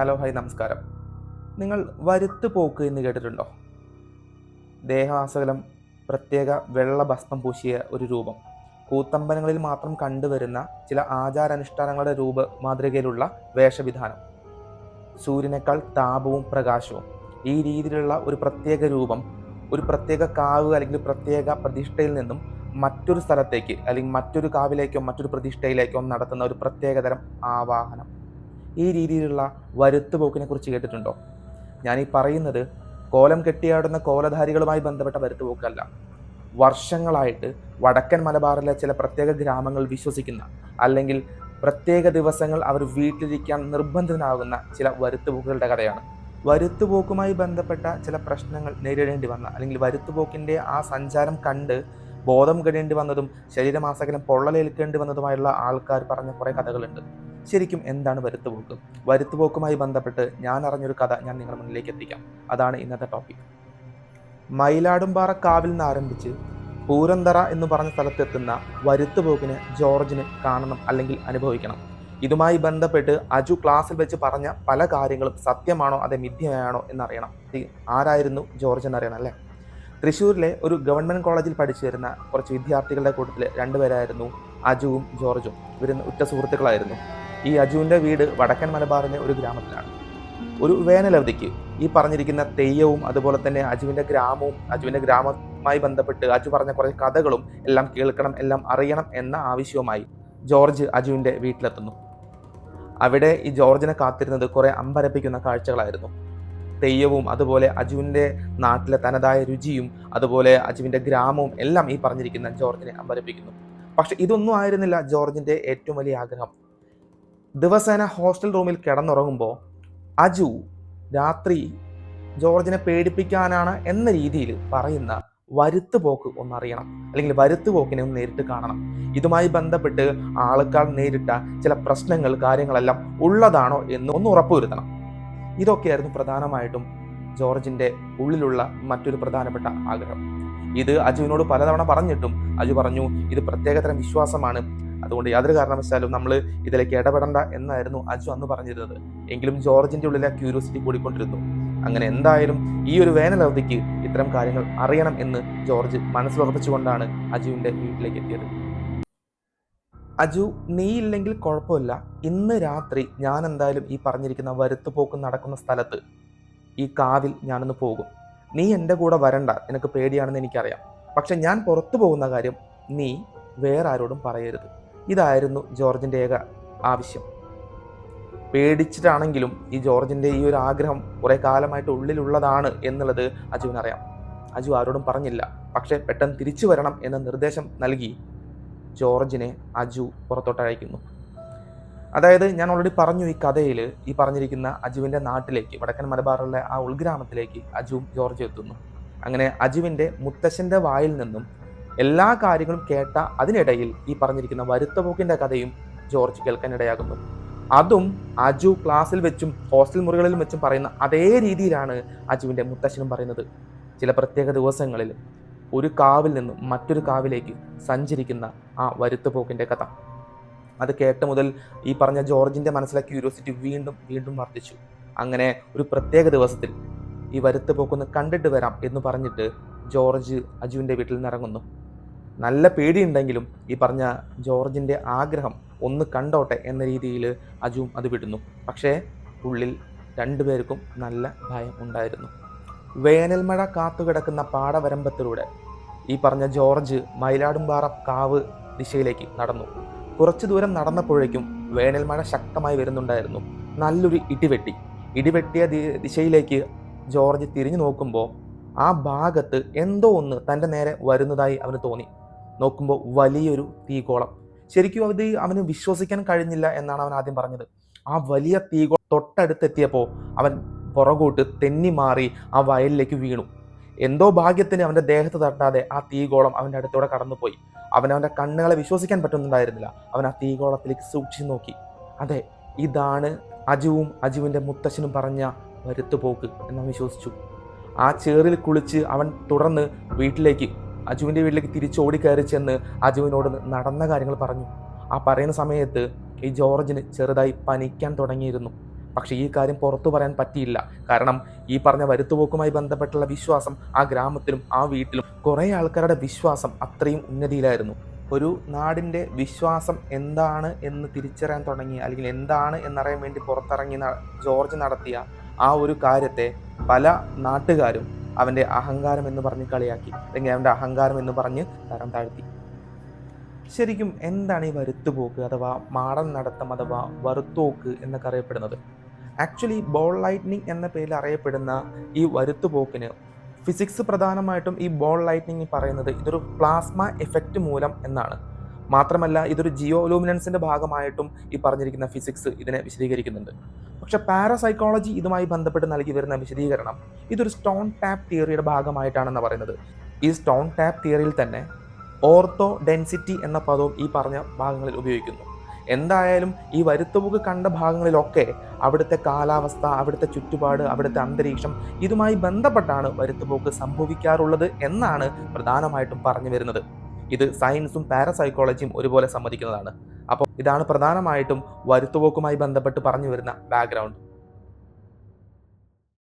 Hello hi നമസ്കാരം. നിങ്ങൾ വരുത്ത് പോക്ക് എന്ന് കേട്ടിട്ടുണ്ടോ? ദേഹാസകലം പ്രത്യേക വെള്ള ഭസ്മം പൂശിയ ഒരു രൂപം. കൂത്തമ്പലങ്ങളിൽ മാത്രം കണ്ടുവരുന്ന ചില ആചാരാനുഷ്ഠാനങ്ങളുടെ മാതൃകയിലുള്ള വേഷവിധാനം. സൂര്യനേക്കാൾ താപവും പ്രകാശവും. ഈ രീതിയിലുള്ള ഒരു പ്രത്യേക രൂപം ഒരു പ്രത്യേക കാവ് അല്ലെങ്കിൽ പ്രത്യേക പ്രതിഷ്ഠയിൽ നിന്നും മറ്റൊരു സ്ഥലത്തേക്ക് അല്ലെങ്കിൽ മറ്റൊരു കാവിലേക്കോ മറ്റൊരു പ്രതിഷ്ഠയിലേക്കോ നടത്തുന്ന ഒരു പ്രത്യേകതരം ആവാഹനം. ഈ രീതിയിലുള്ള വരുത്തുപോക്കിനെ കുറിച്ച് കേട്ടിട്ടുണ്ടോ? ഞാൻ ഈ പറയുന്നത് കോലം കെട്ടിയാടുന്ന കോലധാരികളുമായി ബന്ധപ്പെട്ട വരുത്തുപോക്കല്ല. വർഷങ്ങളായിട്ട് വടക്കൻ മലബാറിലെ ചില പ്രത്യേക ഗ്രാമങ്ങൾ വിശ്വസിക്കുന്ന അല്ലെങ്കിൽ പ്രത്യേക ദിവസങ്ങൾ അവർ വീട്ടിലിരിക്കാൻ നിർബന്ധിതനാകുന്ന ചില വരുത്തുപോക്കുകളുടെ കഥയാണ്. വരുത്തുപോക്കുമായി ബന്ധപ്പെട്ട ചില പ്രശ്നങ്ങൾ നേരിടേണ്ടി വന്ന അല്ലെങ്കിൽ വരുത്തുപോക്കിൻ്റെ ആ സഞ്ചാരം കണ്ട് ബോധം കെടേണ്ടി വന്നതും ശരീരമാസകലം പൊള്ളലേൽക്കേണ്ടി വന്നതുമായുള്ള ആൾക്കാർ പറഞ്ഞ കുറേ കഥകളുണ്ട്. ശരിക്കും എന്താണ് വരുത്തുപോക്ക്? വരുത്തുപോക്കുമായി ബന്ധപ്പെട്ട് ഞാൻ അറിഞ്ഞൊരു കഥ ഞാൻ നിങ്ങളുടെ മുന്നിലേക്ക് എത്തിക്കാം. അതാണ് ഇന്നത്തെ ടോപ്പിക്. മയിലാടുംപാറ കാവിൽ നിന്ന് ആരംഭിച്ച് പൂരന്തറ എന്ന് പറഞ്ഞ സ്ഥലത്തെത്തുന്ന വരുത്തുപോക്കിന് ജോർജിന് കാണണം അല്ലെങ്കിൽ അനുഭവിക്കണം. ഇതുമായി ബന്ധപ്പെട്ട് അജു ക്ലാസ്സിൽ വെച്ച് പറഞ്ഞ പല കാര്യങ്ങളും സത്യമാണോ അതെ മിഥ്യയാണോ എന്നറിയണം. ആരായിരുന്നു ജോർജ് എന്നറിയണം അല്ലേ? തൃശ്ശൂരിലെ ഒരു ഗവൺമെൻറ് കോളേജിൽ പഠിച്ചു വരുന്ന കുറച്ച് വിദ്യാർത്ഥികളുടെ കൂട്ടത്തിൽ രണ്ടുപേരായിരുന്നു അജുവും ജോർജും. ഇവർ ഉറ്റ സുഹൃത്തുക്കളായിരുന്നു. ഈ അജുവിൻ്റെ വീട് വടക്കൻ മലബാറിലെ ഒരു ഗ്രാമത്തിലാണ്. ഒരു വേനലവധിക്ക് ഈ പറഞ്ഞിരിക്കുന്ന തെയ്യവും അതുപോലെ തന്നെ അജുവിൻ്റെ ഗ്രാമവുമായി ബന്ധപ്പെട്ട് അജു പറഞ്ഞ കുറേ കഥകളും എല്ലാം കേൾക്കണം, എല്ലാം അറിയണം എന്ന ആവശ്യവുമായി ജോർജ് അജുവിൻ്റെ വീട്ടിലെത്തുന്നു. അവിടെ ഈ ജോർജിനെ കാത്തിരുന്നത് കുറേ അമ്പരപ്പിക്കുന്ന കാഴ്ചകളായിരുന്നു. തെയ്യവും അതുപോലെ അജുവിൻ്റെ നാട്ടിലെ തനതായ രുചിയും അതുപോലെ അജുവിൻ്റെ ഗ്രാമവും എല്ലാം ഈ പറഞ്ഞിരിക്കുന്ന ജോർജിനെ അമ്പരപ്പിക്കുന്നു. പക്ഷെ ഇതൊന്നും ആയിരുന്നില്ല ജോർജിൻ്റെ ഏറ്റവും വലിയ ആഗ്രഹം. ദിവസേന ഹോസ്റ്റൽ റൂമിൽ കിടന്നുറങ്ങുമ്പോൾ അജു രാത്രി ജോർജിനെ പേടിപ്പിക്കാനാണ് എന്ന രീതിയിൽ പറയുന്ന വരുത്തുപോക്ക് ഒന്നറിയണം, അല്ലെങ്കിൽ വരുത്തുപോക്കിനെ ഒന്ന് നേരിട്ട് കാണണം. ഇതുമായി ബന്ധപ്പെട്ട് ആൾക്കാർ നേരിട്ട ചില പ്രശ്നങ്ങൾ കാര്യങ്ങളെല്ലാം ഉള്ളതാണോ എന്ന് ഒന്ന് ഉറപ്പുവരുത്തണം. ഇതൊക്കെയായിരുന്നു പ്രധാനമായിട്ടും ജോർജിൻ്റെ ഉള്ളിലുള്ള മറ്റൊരു പ്രധാനപ്പെട്ട ആഗ്രഹം. ഇത് അജുവിനോട് പലതവണ പറഞ്ഞിട്ടും അജു പറഞ്ഞു ഇത് പ്രത്യേകതരം വിശ്വാസമാണ്, അതുകൊണ്ട് യാതൊരു കാരണവശാലും നമ്മൾ ഇതിലേക്ക് ഇടപെടണ്ട എന്നായിരുന്നു അജു അന്ന് പറഞ്ഞിരുന്നത്. എങ്കിലും ജോർജിൻ്റെ ഉള്ളിലെ ക്യൂരിയോസിറ്റി കൂടിക്കൊണ്ടിരുന്നു. അങ്ങനെ എന്തായാലും ഈ ഒരു വേനലവധിക്ക് ഇത്തരം കാര്യങ്ങൾ അറിയണം എന്ന് ജോർജ് മനസ്സിലുറപ്പിച്ചുകൊണ്ടാണ് അജുവിൻ്റെ വീട്ടിലേക്ക് എത്തിയത്. അജു, നീ ഇല്ലെങ്കിൽ കുഴപ്പമില്ല, ഇന്ന് രാത്രി ഞാൻ എന്തായാലും ഈ പറഞ്ഞിരിക്കുന്ന വരുത്തുപോക്ക് നടക്കുന്ന സ്ഥലത്ത് ഈ കാവിൽ ഞാനൊന്ന് പോകും. നീ എൻ്റെ കൂടെ വരണ്ട, നിനക്ക് പേടിയാണെന്ന് എനിക്കറിയാം. പക്ഷെ ഞാൻ പുറത്തു പോകുന്ന കാര്യം നീ വേറെ ആരോടും പറയരുത്. ഇതായിരുന്നു ജോർജിൻ്റെ ഏക ആവശ്യം. പേടിച്ചിട്ടാണെങ്കിലും ഈ ജോർജിൻ്റെ ഈ ഒരു ആഗ്രഹം കുറേ കാലമായിട്ട് ഉള്ളിലുള്ളതാണ് എന്നുള്ളത് അജുവിനറിയാം. അജു ആരോടും പറഞ്ഞില്ല. പക്ഷെ പെട്ടെന്ന് തിരിച്ചു വരണം എന്ന നിർദ്ദേശം നൽകി ജോർജിനെ അജു പുറത്തോട്ട് അയക്കുന്നു. അതായത് ഞാൻ ഓൾറെഡി പറഞ്ഞു, ഈ കഥയിൽ ഈ പറഞ്ഞിരിക്കുന്ന അജുവിൻ്റെ നാട്ടിലേക്ക് വടക്കൻ മലബാറിലെ ആ ഉൾഗ്രാമത്തിലേക്ക് അജുവും ജോർജും എത്തുന്നു. അങ്ങനെ അജുവിൻ്റെ മുത്തശ്ശൻ്റെ വായിൽ നിന്നും എല്ലാ കാര്യങ്ങളും കേട്ട അതിനിടയിൽ ഈ പറഞ്ഞിരിക്കുന്ന വരുത്തുപോക്കിൻ്റെ കഥയും ജോർജ് കേൾക്കാനിടയാകുന്നു. അതും അജു ക്ലാസ്സിൽ വെച്ചും ഹോസ്റ്റൽ മുറികളിലും വെച്ചും പറയുന്ന അതേ രീതിയിലാണ് അജുവിൻ്റെ മുത്തശ്ശനും പറയുന്നത്. ചില പ്രത്യേക ദിവസങ്ങളിൽ ഒരു കാവിൽ നിന്നും മറ്റൊരു കാവിലേക്ക് സഞ്ചരിക്കുന്ന ആ വരുത്തുപോക്കിൻ്റെ കഥ. അത് കേട്ട മുതൽ ഈ പറഞ്ഞ ജോർജിൻ്റെ മനസ്സിലെ ക്യൂരിയോസിറ്റി വീണ്ടും വീണ്ടും വർദ്ധിച്ചു. അങ്ങനെ ഒരു പ്രത്യേക ദിവസത്തിൽ ഈ വരുത്തുപോക്കൊന്ന് കണ്ടിട്ട് വരാം എന്ന് പറഞ്ഞിട്ട് ജോർജ് അജുവിൻ്റെ വീട്ടിൽ നിന്ന് ഇറങ്ങുന്നു. നല്ല പേടിയുണ്ടെങ്കിലും ഈ പറഞ്ഞ ജോർജിൻ്റെ ആഗ്രഹം ഒന്ന് കണ്ടോട്ടെ എന്ന രീതിയിൽ അജുവും അത് വിടുന്നു. പക്ഷേ ഉള്ളിൽ രണ്ടുപേർക്കും നല്ല ഭയം ഉണ്ടായിരുന്നു. വേനൽമഴ കാത്തുകിടക്കുന്ന പാടവരമ്പത്തിലൂടെ ഈ പറഞ്ഞ ജോർജ് മയിലാടുംപാറ കാവ് ദിശയിലേക്ക് നടന്നു. കുറച്ചു ദൂരം നടന്നപ്പോഴേക്കും വേനൽമഴ ശക്തമായി വരുന്നുണ്ടായിരുന്നു. നല്ലൊരു ഇടിവെട്ടിയ ദിശയിലേക്ക് ജോർജ് തിരിഞ്ഞു നോക്കുമ്പോൾ ആ ഭാഗത്ത് എന്തോ ഒന്ന് തൻ്റെ നേരെ വരുന്നതായി അവന് തോന്നി. നോക്കുമ്പോൾ വലിയൊരു തീകോളം. ശരിക്കും അത് അവന് വിശ്വസിക്കാൻ കഴിഞ്ഞില്ല എന്നാണ് അവൻ ആദ്യം പറഞ്ഞത്. ആ വലിയ തീകോളം തൊട്ടടുത്തെത്തിയപ്പോൾ അവൻ പുറകോട്ട് തെന്നി മാറി ആ വയലിലേക്ക് വീണു. എന്തോ ഭാഗ്യത്തിന് അവൻ്റെ ദേഹത്ത് തട്ടാതെ ആ തീകോളം അവൻ്റെ അടുത്തൂടെ കടന്നുപോയി. അവൻ്റെ കണ്ണുകളെ വിശ്വസിക്കാൻ പറ്റുന്നുണ്ടായിരുന്നില്ല. അവൻ ആ തീകോളത്തിലേക്ക് സൂക്ഷിച്ചു നോക്കി. അതെ, ഇതാണ് അജുവിൻ്റെ മുത്തശ്ശനും പറഞ്ഞ വരുത്തുപോക്ക് എന്നവൻ വിശ്വസിച്ചു. ആ ചേറിൽ കുളിച്ച് അവൻ തുടർന്ന് അജുവിൻ്റെ വീട്ടിലേക്ക് തിരിച്ചോടി കയറി ചെന്ന് അജുവിനോട് നടന്ന കാര്യങ്ങൾ പറഞ്ഞു. ആ പറയുന്ന സമയത്ത് ഈ ജോർജിന് ചെറുതായി പനിക്കാൻ തുടങ്ങിയിരുന്നു. പക്ഷേ ഈ കാര്യം പുറത്തു പറയാൻ പറ്റിയില്ല. കാരണം ഈ പറഞ്ഞ വരുത്തുപോക്കുമായി ബന്ധപ്പെട്ടുള്ള വിശ്വാസം ആ ഗ്രാമത്തിലും ആ വീട്ടിലും കുറേ ആൾക്കാരുടെ വിശ്വാസം അത്രയും ഉന്നതിയിലായിരുന്നു. ഒരു നാടിൻ്റെ വിശ്വാസം എന്താണ് എന്ന് തിരിച്ചറിയാൻ തുടങ്ങി, അല്ലെങ്കിൽ എന്താണ് എന്നറിയാൻ വേണ്ടി പുറത്തിറങ്ങി ജോർജ് നടത്തിയ ആ ഒരു കാര്യത്തെ പല നാട്ടുകാരും അവൻ്റെ അഹങ്കാരം എന്ന് പറഞ്ഞ് കളിയാക്കി, അല്ലെങ്കിൽ അവൻ്റെ അഹങ്കാരം എന്ന് പറഞ്ഞ് തരം താഴ്ത്തി. ശരിക്കും എന്താണ് ഈ വരുത്തുപോക്ക് അഥവാ മാടൻ നടത്തം അഥവാ വറുത്തോക്ക് എന്നൊക്കെ അറിയപ്പെടുന്നത്? ആക്ച്വലി ബോൾ ലൈറ്റ്നിങ് എന്ന പേരിൽ അറിയപ്പെടുന്ന ഈ വരുത്തുപോക്കിന് ഫിസിക്സ് പ്രധാനമായിട്ടും ഈ ബോൾ ലൈറ്റ്നിങ് പറയുന്നത് ഇതൊരു പ്ലാസ്മ എഫക്റ്റ് മൂലം എന്നാണ്. മാത്രമല്ല ഇതൊരു ജിയോലൂമിനൻസിൻ്റെ ഭാഗമായിട്ടും ഈ പറഞ്ഞിരിക്കുന്ന ഫിസിക്സ് ഇതിനെ വിശദീകരിക്കുന്നുണ്ട്. പക്ഷെ പാരാസൈക്കോളജി ഇതുമായി ബന്ധപ്പെട്ട് നൽകി വരുന്ന വിശദീകരണം ഇതൊരു സ്റ്റോൺ ടാപ്പ് തിയറിയുടെ ഭാഗമായിട്ടാണെന്ന് പറയുന്നത്. ഈ സ്റ്റോൺ ടാപ്പ് തിയറിയിൽ തന്നെ ഓർത്തോ ഡെൻസിറ്റി എന്ന പദവും ഈ പറഞ്ഞ ഭാഗങ്ങളിൽ ഉപയോഗിക്കുന്നു. എന്തായാലും ഈ വരുത്തുപോക്ക് കണ്ട ഭാഗങ്ങളിലൊക്കെ അവിടുത്തെ കാലാവസ്ഥ, അവിടുത്തെ ചുറ്റുപാട്, അവിടുത്തെ അന്തരീക്ഷം ഇതുമായി ബന്ധപ്പെട്ടാണ് വരുത്തുപോക്ക് സംഭവിക്കാറുള്ളത് എന്നാണ് പ്രധാനമായിട്ടും പറഞ്ഞു വരുന്നത്. ഇത് സയൻസും പാരാസൈക്കോളജിയും ഒരുപോലെ സമ്മതിക്കുന്നതാണ്. അപ്പോൾ ഇതാണ് പ്രധാനമായിട്ടും വരുത്തുപോക്കുമായി ബന്ധപ്പെട്ട് പറഞ്ഞു വരുന്ന ബാക്ക്ഗ്രൗണ്ട്.